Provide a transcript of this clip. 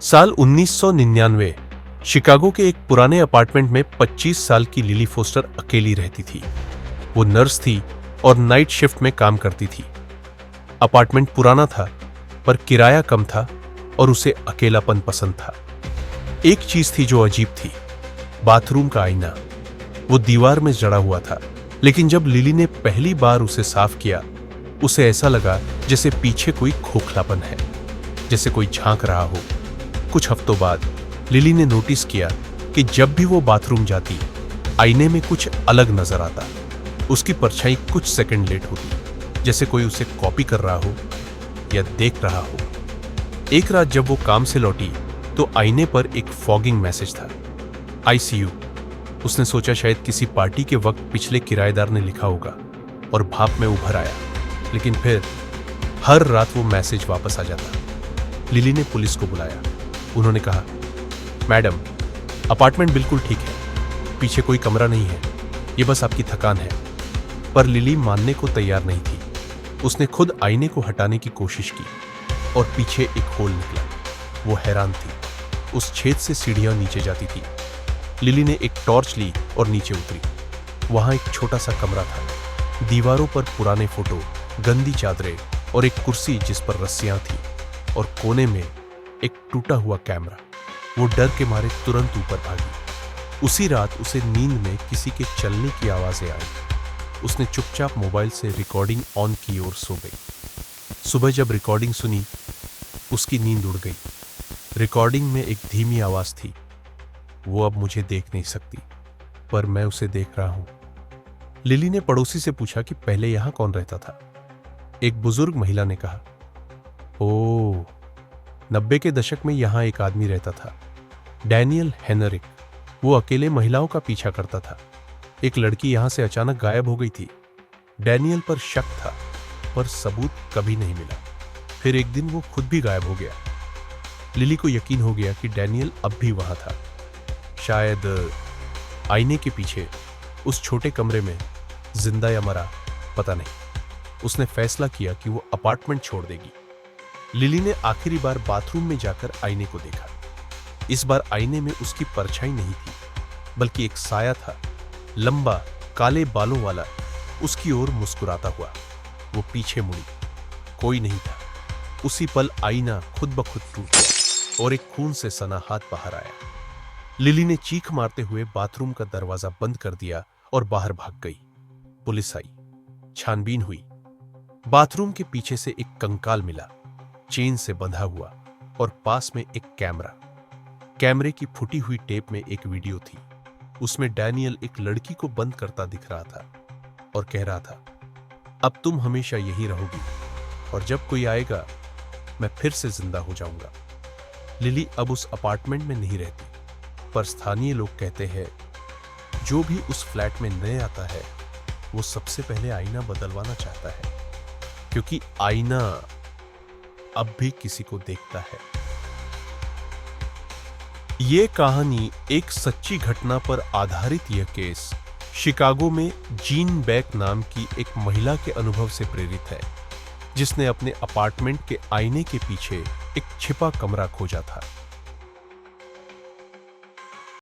साल 1999 शिकागो के एक पुराने अपार्टमेंट में 25 साल की लिली फोस्टर अकेली रहती थी। वो नर्स थी और नाइट शिफ्ट में काम करती थी। अपार्टमेंट पुराना था पर किराया कम था और उसे अकेलापन पसंद था। एक चीज थी जो अजीब थी, बाथरूम का आईना। वो दीवार में जड़ा हुआ था, लेकिन जब लिली ने पहली बार उसे साफ किया, उसे ऐसा लगा जैसे पीछे कोई खोखलापन है, जैसे कोई झांक रहा हो। कुछ हफ्तों बाद लिली ने नोटिस किया कि जब भी वो बाथरूम जाती, आईने में कुछ अलग नजर आता। उसकी परछाई कुछ सेकंड लेट होती, जैसे कोई उसे कॉपी कर रहा हो या देख रहा हो। एक रात जब वो काम से लौटी तो आईने पर एक फॉगिंग मैसेज था, ICU। उसने सोचा शायद किसी पार्टी के वक्त पिछले किराएदार ने लिखा होगा और भाप में उभर आया, लेकिन फिर हर रात वो मैसेज वापस आ जाता। लिली ने पुलिस को बुलाया। उन्होंने कहा, मैडम, अपार्टमेंट बिल्कुल ठीक है, पीछे कोई कमरा नहीं है, ये बस आपकी थकान है। पर लिली मानने को तैयार नहीं थी। उसने खुद आईने को हटाने की कोशिश की और पीछे एक होल निकला। वो हैरान थी। उस छेद से सीढ़ियां नीचे जाती थी। लिली ने एक टॉर्च ली और नीचे उतरी। वहां एक छोटा सा कमरा था। दीवारों पर पुराने फोटो, गंदी चादरें और एक कुर्सी जिस पर रस्सियां थी, और कोने में एक टूटा हुआ कैमरा। वो डर के मारे तुरंत ऊपर भागी। उसी रात उसे नींद में किसी के चलने की आवाजें आई। उसने चुपचाप मोबाइल से रिकॉर्डिंग ऑन की और सो गई। सुबह जब रिकॉर्डिंग सुनी, उसकी नींद उड़ गई। रिकॉर्डिंग में एक धीमी आवाज थी, वो अब मुझे देख नहीं सकती, पर मैं उसे देख रहा हूं। लिली ने पड़ोसी से पूछा कि पहले यहां कौन रहता था। एक बुजुर्ग महिला ने कहा, ओह, 90 के दशक में यहां एक आदमी रहता था, डैनियल हेनरिक। वो अकेले महिलाओं का पीछा करता था। एक लड़की यहां से अचानक गायब हो गई थी। डैनियल पर शक था, पर सबूत कभी नहीं मिला। फिर एक दिन वो खुद भी गायब हो गया। लिली को यकीन हो गया कि डैनियल अब भी वहां था, शायद आईने के पीछे, उस छोटे कमरे में, जिंदा या मरा, पता नहीं। उसने फैसला किया कि वो अपार्टमेंट छोड़ देगी। लिली ने आखिरी बार बाथरूम में जाकर आईने को देखा। इस बार आईने में उसकी परछाई नहीं थी, बल्कि एक साया था, लंबा, काले बालों वाला, उसकी ओर मुस्कुराता हुआ। वो पीछे मुड़ी, कोई नहीं था। उसी पल आईना खुद ब खुद टूट गया और एक खून से सना हाथ बाहर आया। लिली ने चीख मारते हुए बाथरूम का दरवाजा बंद कर दिया और बाहर भाग गई। पुलिस आई, छानबीन हुई। बाथरूम के पीछे से एक कंकाल मिला, चेन से बंधा हुआ, और पास में एक कैमरा। कैमरे की फूटी हुई टेप में एक वीडियो थी। उसमें डैनियल एक लड़की को बंद करता दिख रहा था और कह रहा था, अब तुम हमेशा यही रहोगी, और जब कोई आएगा मैं फिर से जिंदा हो जाऊंगा। लिली अब उस अपार्टमेंट में नहीं रहती, पर स्थानीय लोग कहते हैं जो भी उस फ्लैट में नए आता है, वो सबसे पहले आईना बदलवाना चाहता है, क्योंकि आईना अब भी किसी को देखता है। ये कहानी एक सच्ची घटना पर आधारित यह केस शिकागो में जीन बैक नाम की एक महिला के अनुभव से प्रेरित है, जिसने अपने अपार्टमेंट के आईने के पीछे एक छिपा कमरा खोजा था।